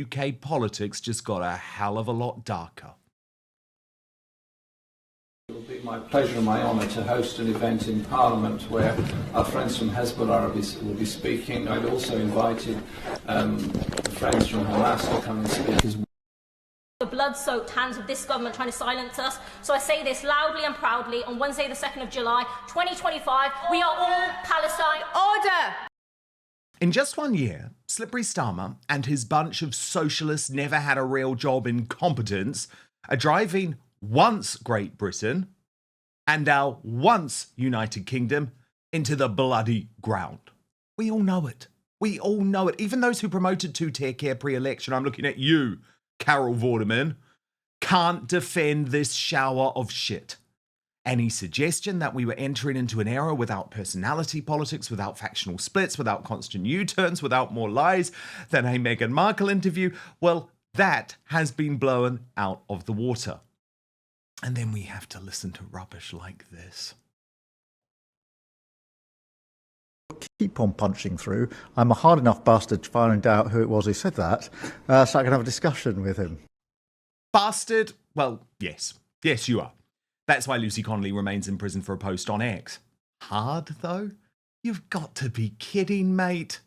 UK politics just got a hell of a lot darker. It will be my pleasure and my honour to host an event in Parliament where our friends from Hezbollah will be speaking. I'd also invited friends from Hamas to come and speak as well. The blood-soaked hands of this government trying to silence us. So I say this loudly and proudly on Wednesday the 2nd of July 2025, we are all Palestine. Order! In just 1 year, Slippery Starmer and his bunch of socialists never had a real job incompetence are driving once Great Britain and our once United Kingdom into the bloody ground. We all know it. We all know it. Even those who promoted two-tier care pre-election, I'm looking at you, Carol Vorderman, can't defend this shower of shit. Any suggestion that we were entering into an era without personality politics, without factional splits, without constant U-turns, without more lies than a Meghan Markle interview, well, that has been blown out of the water. And then we have to listen to rubbish like this. Keep on punching through. I'm a hard enough bastard to find out who it was who said that, so I can have a discussion with him. Bastard? Well, yes. Yes, you are. That's why Lucy Connolly remains in prison for a post on X. Hard, though? You've got to be kidding, mate.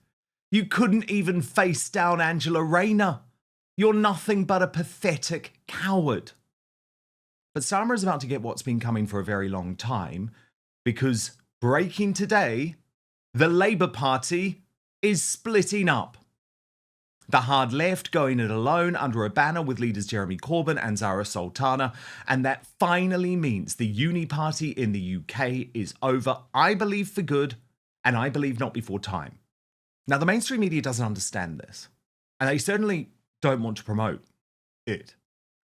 You couldn't even face down Angela Rayner. You're nothing but a pathetic coward. But Starmer is about to get what's been coming for a very long time, because breaking today, the Labour Party is splitting up. The hard left going it alone under a banner with leaders Jeremy Corbyn and Zarah Sultana, and that finally means the uniparty in the UK is over, I believe for good, and I believe not before time. Now, the mainstream media doesn't understand this, and they certainly don't want to promote it.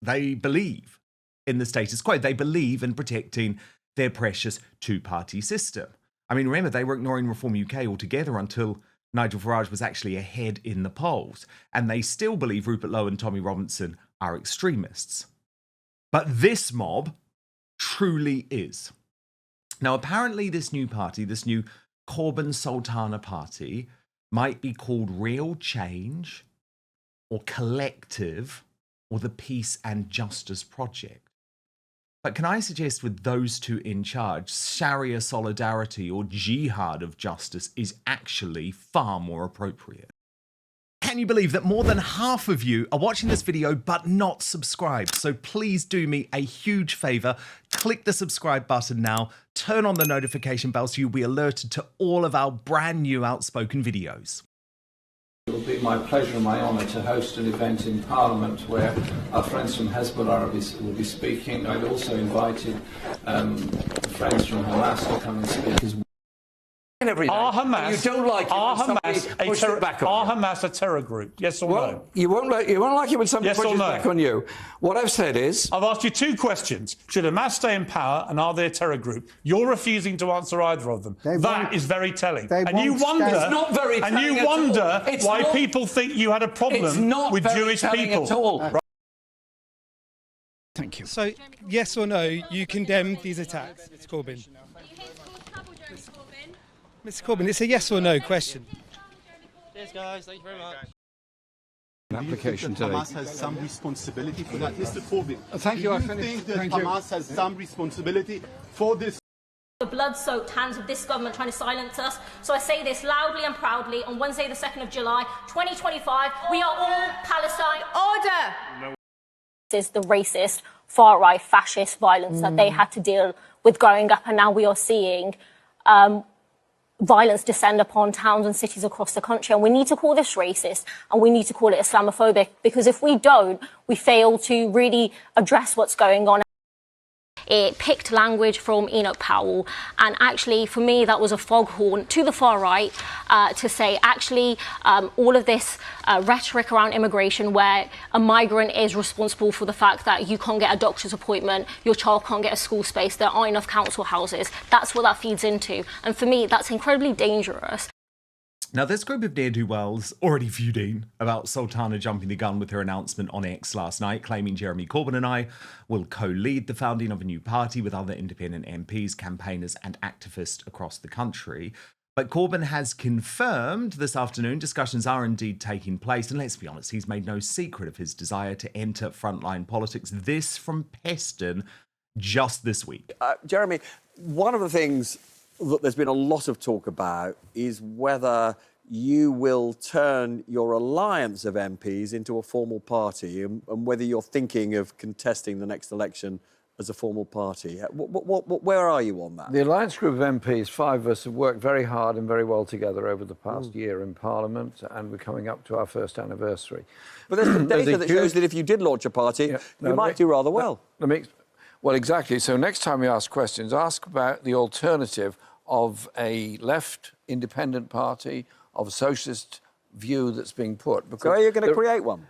They believe in the status quo. They believe in protecting their precious two-party system. I mean, remember, they were ignoring Reform UK altogether until Nigel Farage was actually ahead in the polls, and they still believe Rupert Lowe and Tommy Robinson are extremists. But this mob truly is. Now, apparently this new party, this new Corbyn Sultana party, might be called Real Change or Collective or the Peace and Justice Project. But can I suggest with those two in charge, Sharia Solidarity or Jihad of Justice is actually far more appropriate. Can you believe that more than half of you are watching this video but not subscribed? So please do me a huge favour, click the subscribe button now, turn on the notification bell so you'll be alerted to all of our brand new Outspoken videos. It will be my pleasure and my honour to host an event in Parliament where our friends from Hezbollah will be speaking. I'd also invited friends from Hamas to come and speak as well. Are Hamas, you don't like it are Hamas a terror group? Yes or no? You won't like it when somebody pushes back on you. What I've said is... I've asked you two questions. Should Hamas stay in power and are they a terror group? You're refusing to answer either of them. That is very telling. And you wonder, it's not very telling and you wonder why not, people think you had a problem with Jewish people. At all. Right. Thank you. So, yes or no, you condemn these attacks, Mr. Corbyn? Mr. Corbyn, it's a yes or no question. Cheers, guys. Thank you very much. Application today. Hamas has some responsibility for that, Mr. Corbyn. Thank you. Do you think that Hamas has some responsibility for this? The blood-soaked hands of this government trying to silence us. So I say this loudly and proudly on Wednesday the 2nd of July 2025, we are all Palestine. Order! This is the racist, far-right, fascist violence that they had to deal with growing up, and now we are seeing violence descend upon towns and cities across the country. And we need to call this racist and we need to call it Islamophobic, because if we don't, we fail to really address what's going on. It picked language from Enoch Powell, and actually for me that was a foghorn to the far right to say actually all of this rhetoric around immigration where a migrant is responsible for the fact that you can't get a doctor's appointment, your child can't get a school space, there aren't enough council houses, that's what that feeds into. And for me that's incredibly dangerous. Now, this group of ne'er-do-wells already feuding about Sultana jumping the gun with her announcement on X last night, claiming Jeremy Corbyn and I will co-lead the founding of a new party with other independent MPs, campaigners and activists across the country. But Corbyn has confirmed this afternoon discussions are indeed taking place. And let's be honest, he's made no secret of his desire to enter frontline politics. This from Peston just this week. Jeremy, one of the things that there's been a lot of talk about is whether you will turn your alliance of MPs into a formal party and whether you're thinking of contesting the next election as a formal party. Where are you on that? The alliance group of MPs, 5 of us, have worked very hard and very well together over the past year in Parliament, and we're coming up to our first anniversary. But there's some data that shows that if you did launch a party, you might do rather well. Well, exactly. So next time you ask questions, ask about the alternative of a left independent party, of a socialist view that's being put. So are you going to create one?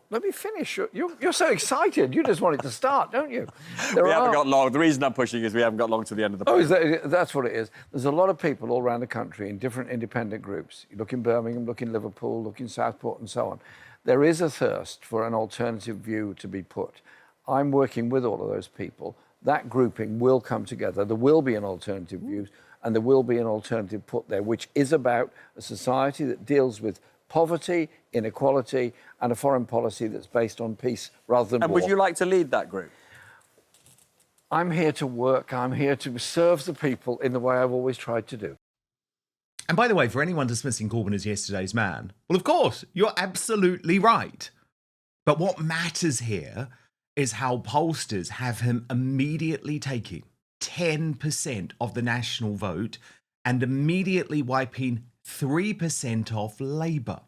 Let me finish. You're so excited. You just want it to start, don't you? We haven't got long. The reason I'm pushing is we haven't got long to the end of the podcast. That's what it is. There's a lot of people all around the country in different independent groups. You look in Birmingham, look in Liverpool, look in Southport and so on. There is a thirst for an alternative view to be put. I'm working with all of those people. That grouping will come together. There will be an alternative view and there will be an alternative put there, which is about a society that deals with poverty, inequality, and a foreign policy that's based on peace rather than war. And would you like to lead that group? I'm here to work. I'm here to serve the people in the way I've always tried to do. And by the way, for anyone dismissing Corbyn as yesterday's man, well, of course, you're absolutely right. But what matters here is how pollsters have him immediately taking 10% of the national vote and immediately wiping 3% off Labour.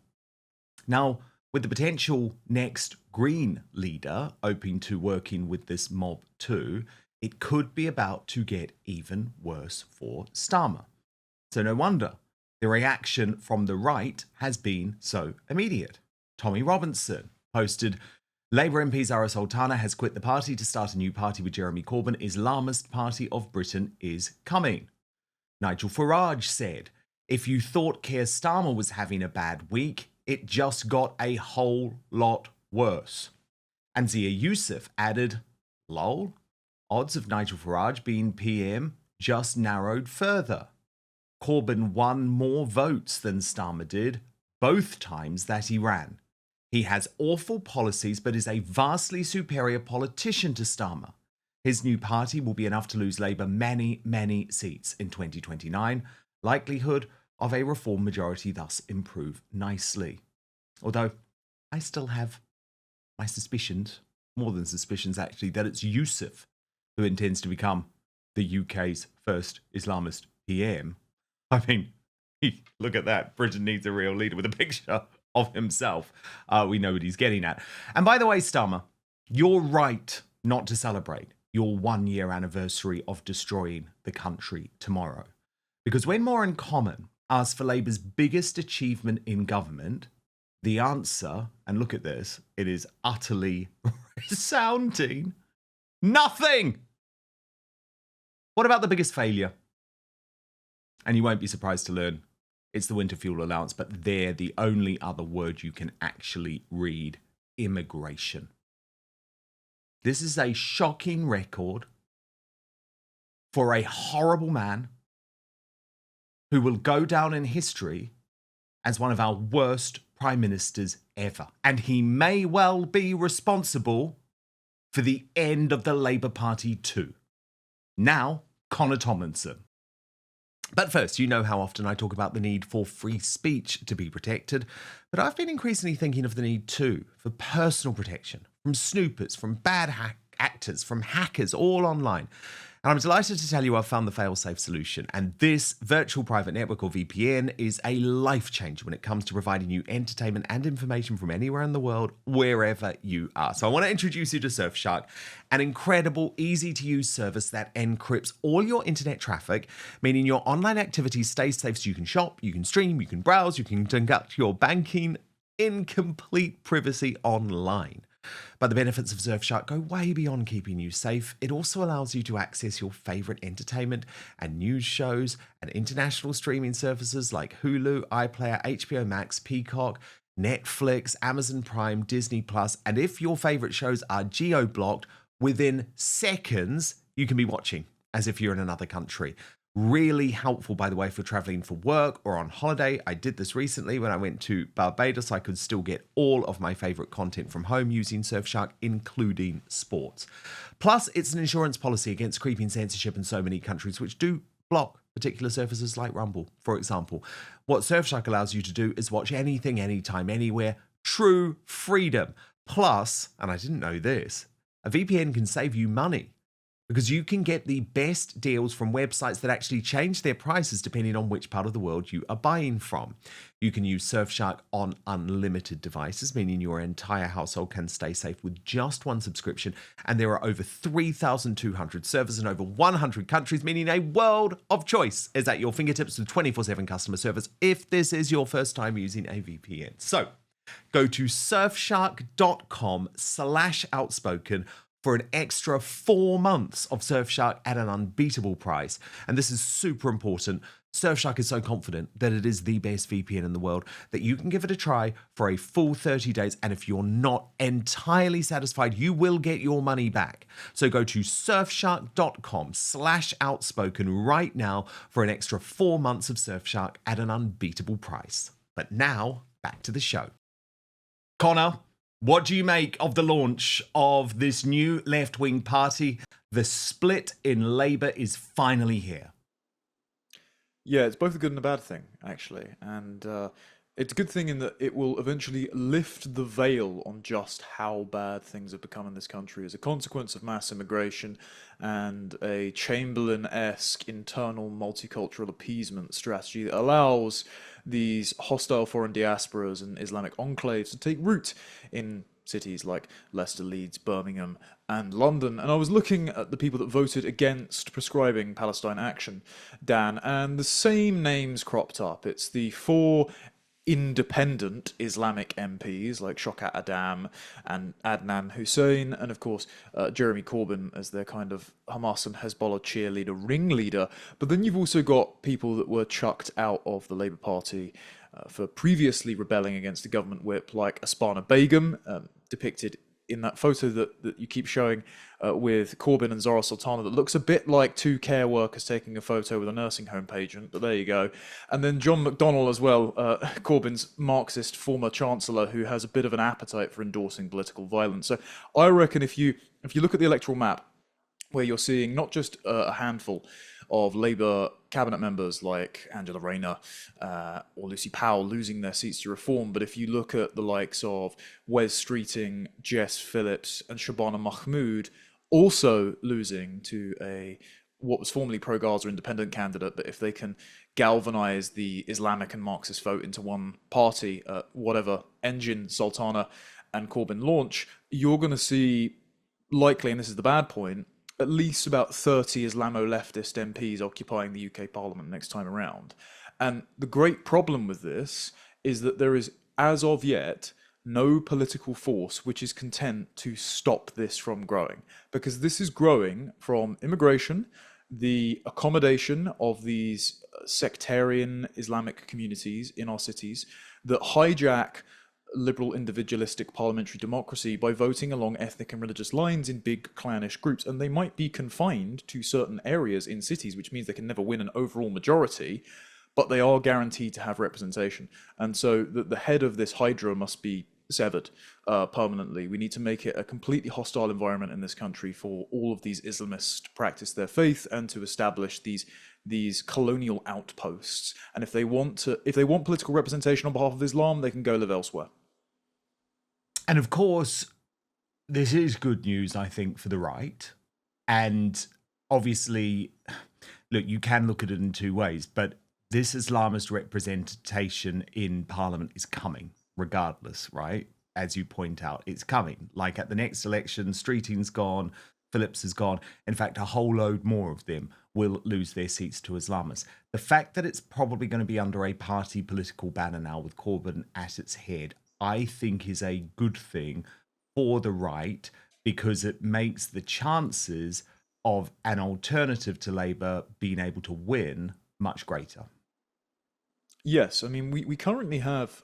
Now, with the potential next Green leader open to working with this mob too, it could be about to get even worse for Starmer. So no wonder the reaction from the right has been so immediate. Tommy Robinson posted, Labour MP Zarah Sultana has quit the party to start a new party with Jeremy Corbyn. Islamist party of Britain is coming. Nigel Farage said, if you thought Keir Starmer was having a bad week, it just got a whole lot worse. And Zia Youssef added, lol, odds of Nigel Farage being PM just narrowed further. Corbyn won more votes than Starmer did, both times that he ran. He has awful policies, but is a vastly superior politician to Starmer. His new party will be enough to lose Labour many, many seats in 2029. Likelihood of a reform majority thus improve nicely. Although I still have my suspicions, more than suspicions actually, that it's Youssef who intends to become the UK's first Islamist PM. I mean, look at that. Britain needs a real leader with a picture of himself. We know what he's getting at. And by the way, Starmer, you're right not to celebrate your 1-year anniversary of destroying the country tomorrow. Because when More in Common asks for Labour's biggest achievement in government, the answer, and look at this, it is utterly resounding, nothing. What about the biggest failure? And you won't be surprised to learn it's the winter fuel allowance, but they're the only other word you can actually read, immigration. This is a shocking record for a horrible man who will go down in history as one of our worst prime ministers ever. And he may well be responsible for the end of the Labour Party too. Now, Connor Tomlinson. But first, you know how often I talk about the need for free speech to be protected, but I've been increasingly thinking of the need too for personal protection from snoopers, from bad actors, from hackers, all online. And I'm delighted to tell you I've found the fail-safe solution. And this virtual private network, or VPN, is a life changer when it comes to providing you entertainment and information from anywhere in the world, wherever you are. So I want to introduce you to Surfshark, an incredible, easy-to-use service that encrypts all your internet traffic, meaning your online activity stays safe so you can shop, you can stream, you can browse, you can conduct your banking in complete privacy online. But the benefits of Surfshark go way beyond keeping you safe. It also allows you to access your favourite entertainment and news shows and international streaming services like Hulu, iPlayer, HBO Max, Peacock, Netflix, Amazon Prime, Disney+. And if your favourite shows are geo-blocked, within seconds, you can be watching as if you're in another country. Really helpful, by the way, for traveling for work or on holiday. I did this recently when I went to Barbados. I could still get all of my favorite content from home using Surfshark, including sports. Plus, it's an insurance policy against creeping censorship in so many countries, which do block particular services like Rumble, for example. What Surfshark allows you to do is watch anything, anytime, anywhere. True freedom. Plus, and I didn't know this, a VPN can save you money, because you can get the best deals from websites that actually change their prices depending on which part of the world you are buying from. You can use Surfshark on unlimited devices, meaning your entire household can stay safe with just one subscription. And there are over 3,200 servers in over 100 countries, meaning a world of choice is at your fingertips with 24/7 customer service if this is your first time using a VPN. So go to surfshark.com/outspoken for an extra 4 months of Surfshark at an unbeatable price. And this is super important. Surfshark is so confident that it is the best VPN in the world that you can give it a try for a full 30 days. And if you're not entirely satisfied, you will get your money back. So go to surfshark.com/outspoken right now for an extra 4 months of Surfshark at an unbeatable price. But now, back to the show. Connor, what do you make of the launch of this new left-wing party? The split in Labour is finally here. Yeah, it's both a good and a bad thing, actually. And it's a good thing in that it will eventually lift the veil on just how bad things have become in this country as a consequence of mass immigration and a Chamberlain-esque internal multicultural appeasement strategy that allows these hostile foreign diasporas and Islamic enclaves to take root in cities like Leicester, Leeds, Birmingham and London. And I was looking at the people that voted against prescribing Palestine action, Dan, and the same names cropped up. It's the 4 independent Islamic MPs like Shokat Adam and Adnan Hussein, and of course Jeremy Corbyn as their kind of Hamas and Hezbollah cheerleader ringleader. But then you've also got people that were chucked out of the Labour Party for previously rebelling against the government whip, like Asparna Begum, depicted in that photo that you keep showing with Corbyn and Zarah Sultana, that looks a bit like 2 care workers taking a photo with a nursing home patient, but there you go. And then John McDonnell as well, Corbyn's Marxist former chancellor, who has a bit of an appetite for endorsing political violence. So I reckon if you look at the electoral map, where you're seeing not just a handful of Labour cabinet members like Angela Rayner or Lucy Powell losing their seats to Reform, but if you look at the likes of Wes Streeting, Jess Phillips and Shabana Mahmood also losing to what was formerly pro-Gaza independent candidate, but if they can galvanise the Islamic and Marxist vote into one party, whatever engine Sultana and Corbyn launch, you're going to see, likely, and this is the bad point, at least about 30 Islamo-leftist MPs occupying the UK Parliament next time around. And the great problem with this is that there is, as of yet, no political force which is content to stop this from growing. Because this is growing from immigration, the accommodation of these sectarian Islamic communities in our cities that hijack liberal individualistic parliamentary democracy by voting along ethnic and religious lines in big clannish groups, and they might be confined to certain areas in cities, which means they can never win an overall majority, but they are guaranteed to have representation. And so the head of this hydra must be severed permanently. We need to make it a completely hostile environment in this country for all of these Islamists to practice their faith and to establish these colonial outposts. And if they want political representation on behalf of Islam, they can go live elsewhere. And of course, this is good news, I think, for the right. And obviously, look, you can look at it in 2 ways, but this Islamist representation in Parliament is coming, regardless, right? As you point out, it's coming. Like at the next election, Streeting's gone, Phillips is gone. In fact, a whole load more of them will lose their seats to Islamists. The fact that it's probably going to be under a party political banner now with Corbyn at its head, I think is a good thing for the right, because it makes the chances of an alternative to Labour being able to win much greater. Yes, I mean, we currently have,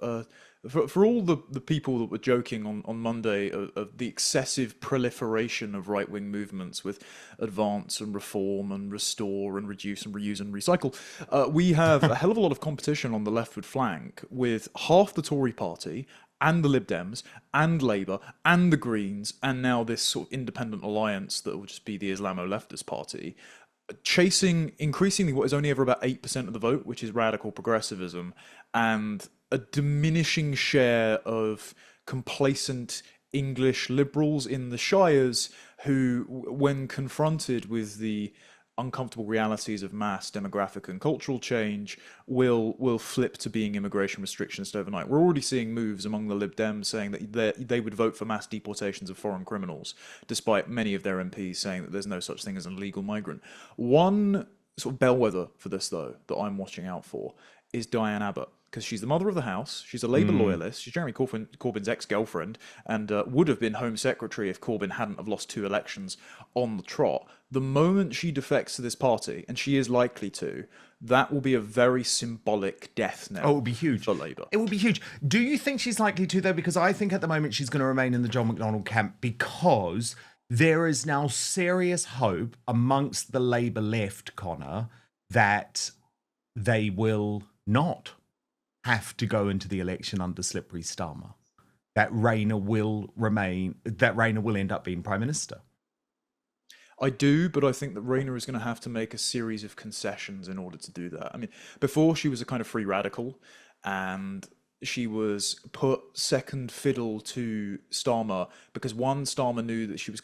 for all the people that were joking on Monday of the excessive proliferation of right-wing movements with advance and reform and restore and reduce and reuse and recycle, we have a hell of a lot of competition on the leftward flank with half the Tory party and the Lib Dems and Labour and the Greens and now this sort of independent alliance that will just be the Islamo-leftist party, chasing increasingly what is only ever about 8% of the vote, which is radical progressivism, and a diminishing share of complacent English liberals in the shires who, when confronted with the uncomfortable realities of mass demographic and cultural change, will flip to being immigration restrictionist overnight. We're already seeing moves among the Lib Dems saying that they would vote for mass deportations of foreign criminals, despite many of their MPs saying that there's no such thing as an illegal migrant. One sort of bellwether for this, though, that I'm watching out for is Diane Abbott, because she's the mother of the house, she's a Labour loyalist, she's Jeremy Corbyn's ex-girlfriend, and would have been Home Secretary if Corbyn hadn't have lost 2 elections on the trot. The moment she defects to this party, and she is likely to, that will be a very symbolic death knell. Oh, it would be huge for Labour. It would be huge. Do you think she's likely to, though? Because I think at the moment she's going to remain in the John McDonnell camp, because there is now serious hope amongst the Labour left, Connor, that they will not have to go into the election under slippery Starmer. That Rayner will end up being Prime Minister. I do, but I think that Rayner is going to have to make a series of concessions in order to do that. I mean, before she was a kind of free radical, and she was put second fiddle to Starmer because Starmer knew that she was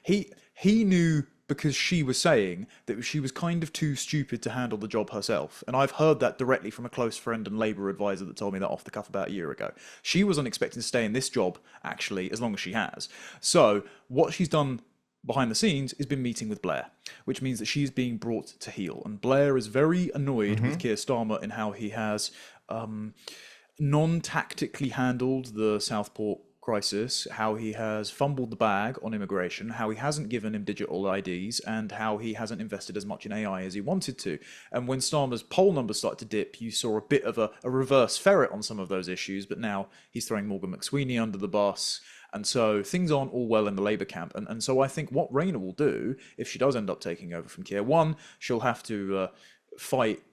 he knew because she was saying that she was kind of too stupid to handle the job herself. And I've heard that directly from a close friend and Labour advisor that told me that off the cuff about a year ago. She wasn't expecting to stay in this job, actually, as long as she has. So what she's done behind the scenes is been meeting with Blair, which means that she's being brought to heel. And Blair is very annoyed with Keir Starmer in how he has non-tactically handled the Southport crisis, how he has fumbled the bag on immigration, how he hasn't given him digital IDs, and how he hasn't invested as much in AI as he wanted to. And when Starmer's poll numbers started to dip, you saw a bit of a reverse ferret on some of those issues, but now he's throwing Morgan McSweeney under the bus. And so things aren't all well in the Labour camp. And so I think what Rayner will do, if she does end up taking over from Keir, one, she'll have to fight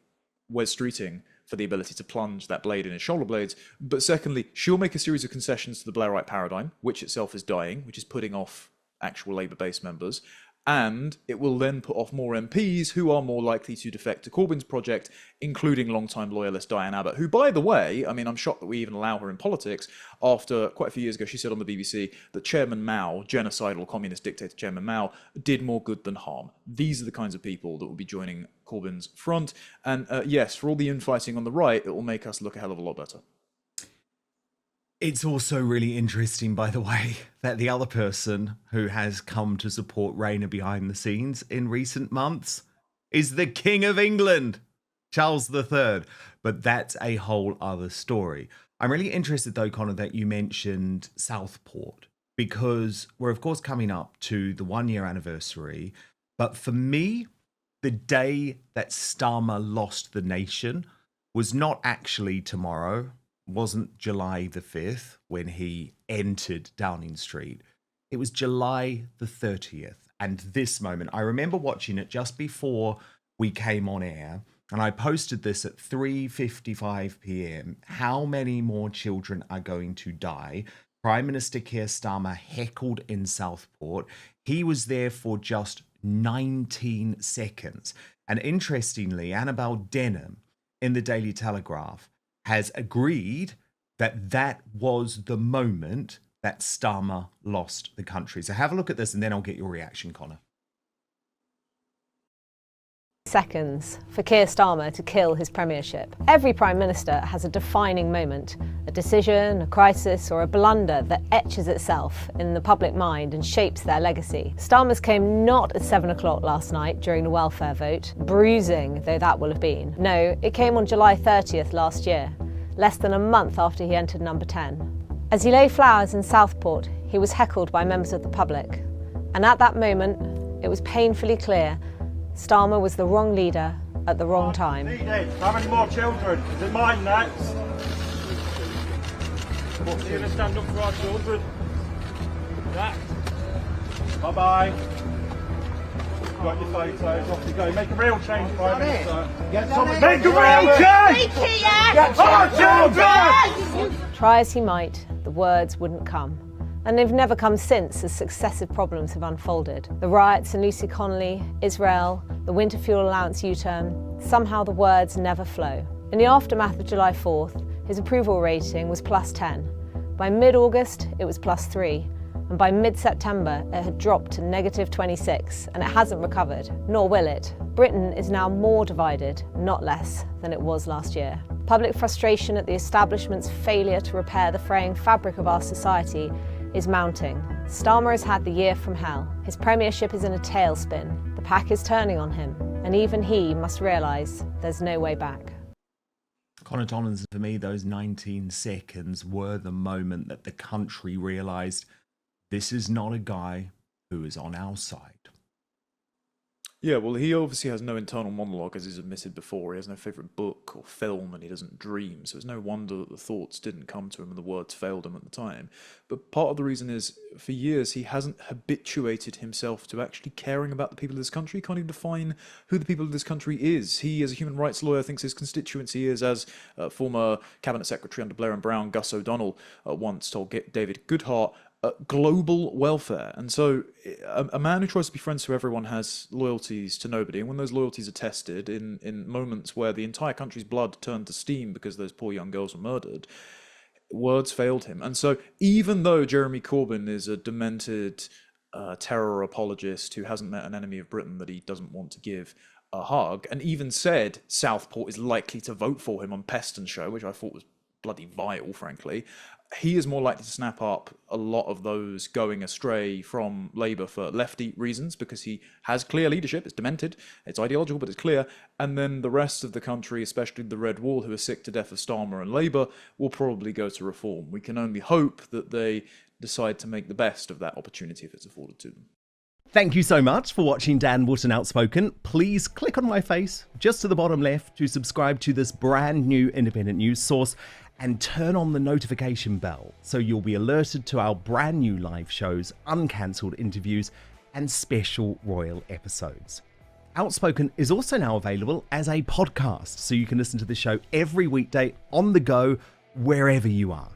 Wes Streeting for the ability to plunge that blade in his shoulder blades. But secondly, she'll make a series of concessions to the Blairite paradigm, which itself is dying, which is putting off actual Labour base members. And it will then put off more MPs who are more likely to defect to Corbyn's project, including long-time loyalist Diane Abbott, who, by the way, I mean, I'm shocked that we even allow her in politics. After quite a few years ago, she said on the BBC that Chairman Mao, genocidal communist dictator Chairman Mao, did more good than harm. These are the kinds of people that will be joining Corbyn's front. And yes, for all the infighting on the right, it will make us look a hell of a lot better. It's also really interesting, by the way, that the other person who has come to support Rayner behind the scenes in recent months is the King of England, Charles III. But that's a whole other story. I'm really interested, though, Connor, that you mentioned Southport, because we're, of course, coming up to the 1-year anniversary. But for me, the day that Starmer lost the nation was not actually tomorrow. Wasn't July the 5th when he entered Downing Street. It was July the 30th. And this moment, I remember watching it just before we came on air, and I posted this at 3:55 p.m. How many more children are going to die? Prime Minister Keir Starmer heckled in Southport. He was there for just 19 seconds. And interestingly, Annabel Denham in the Daily Telegraph has agreed that that was the moment that Starmer lost the country. So have a look at this and then I'll get your reaction, Connor. Seconds for Keir Starmer to kill his premiership. Every Prime Minister has a defining moment, a decision, a crisis or a blunder that etches itself in the public mind and shapes their legacy. Starmer's came not at 7 o'clock last night during the welfare vote, bruising though that will have been. No, it came on July 30th last year, less than a month after he entered number 10. As he lay flowers in Southport, he was heckled by members of the public. And at that moment, it was painfully clear Starmer was the wrong leader at the wrong time. How many more children? Is it mine next? What's going to stand up for our children? Next. Bye-bye. Got your photos, off you go. Make a real change, Prime Minister. Make a real change! Get our children! Try as he might, the words wouldn't come. And they've never come since as successive problems have unfolded. The riots in Lucy Connolly, Israel, the winter fuel allowance U-turn, somehow the words never flow. In the aftermath of July 4th, his approval rating was +10. By mid-August, it was +3. And by mid-September, it had dropped to -26, and it hasn't recovered, nor will it. Britain is now more divided, not less, than it was last year. Public frustration at the establishment's failure to repair the fraying fabric of our society is mounting. Starmer has had the year from hell. His premiership is in a tailspin. The pack is turning on him, and even he must realise there's no way back. Connor Tomlinson, for me, those 19 seconds were the moment that the country realised this is not a guy who is on our side. Yeah, well, he obviously has no internal monologue, as he's admitted before. He has no favourite book or film, and he doesn't dream. So it's no wonder that the thoughts didn't come to him and the words failed him at the time. But part of the reason is, for years, he hasn't habituated himself to actually caring about the people of this country. He can't even define who the people of this country is. He, as a human rights lawyer, thinks his constituency is, as former Cabinet Secretary under Blair and Brown, Gus O'Donnell, once told David Goodhart, global welfare. And so a man who tries to be friends to everyone has loyalties to nobody, and when those loyalties are tested in moments where the entire country's blood turned to steam because those poor young girls were murdered, words failed him. And so even though Jeremy Corbyn is a demented terror apologist who hasn't met an enemy of Britain that he doesn't want to give a hug, and even said Southport is likely to vote for him on Peston's show, which I thought was bloody vile, frankly, he is more likely to snap up a lot of those going astray from Labour for lefty reasons, because he has clear leadership. It's demented, it's ideological, but it's clear. And then the rest of the country, especially the Red Wall, who are sick to death of Starmer and Labour, will probably go to Reform. We can only hope that they decide to make the best of that opportunity if it's afforded to them. Thank you so much for watching Dan Wootton Outspoken. Please click on my face just to the bottom left to subscribe to this brand new independent news source, and turn on the notification bell so you'll be alerted to our brand new live shows, uncancelled interviews, and special royal episodes. Outspoken is also now available as a podcast, so you can listen to the show every weekday on the go, wherever you are.